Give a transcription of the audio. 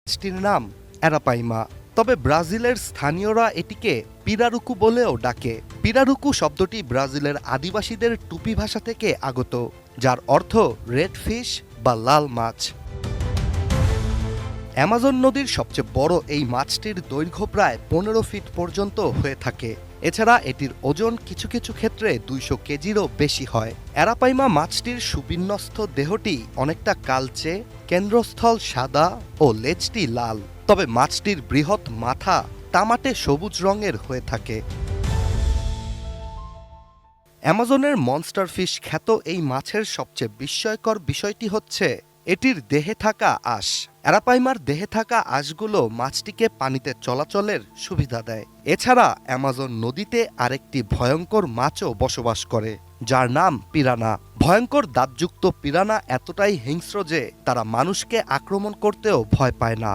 মাছটির নাম অ্যারাপাইমা। তবে ব্রাজিলের স্থানীয়রা এটিকে পিরারুকু বলেও ডাকে। পিরারুকু শব্দটি ব্রাজিলের আদিবাসীদের টুপি ভাষা থেকে আগত, যার অর্থ রেড ফিশ বা লাল মাছ। অ্যামাজন নদীর সবচেয়ে বড় এই মাছটির দৈর্ঘ্য প্রায় ১৫ ফিট পর্যন্ত হয়ে থাকে। এছাড়া এটির ওজন কিছু কিছু ক্ষেত্রে ২০০ কেজিরও বেশি হয়। অ্যারাপাইমা মাছটির সুবিন্যস্ত দেহটি অনেকটা কালচে, কেন্দ্রস্থল সাদা ও লেজটি লাল। তবে মাছটির বৃহৎ মাথা তামাটে সবুজ রঙের হয়ে থাকে। অ্যামাজনের মনস্টার ফিশ খ্যাত এই মাছের সবচেয়ে বিস্ময়কর বিষয়টি হচ্ছে এটির দেহে থাকা আঁশ। অ্যারাপাইমার দেহে থাকা আঁশগুলো মাছটিকে পানিতে চলাচলের সুবিধা দেয়। এছাড়া অ্যামাজন নদীতে আরেকটি ভয়ঙ্কর মাছও বসবাস করে, যার নাম পিরানা। ভয়ঙ্কর দাঁতযুক্ত পিরানা এতটাই হিংস্র যে তারা মানুষকে আক্রমণ করতেও ভয় পায় না।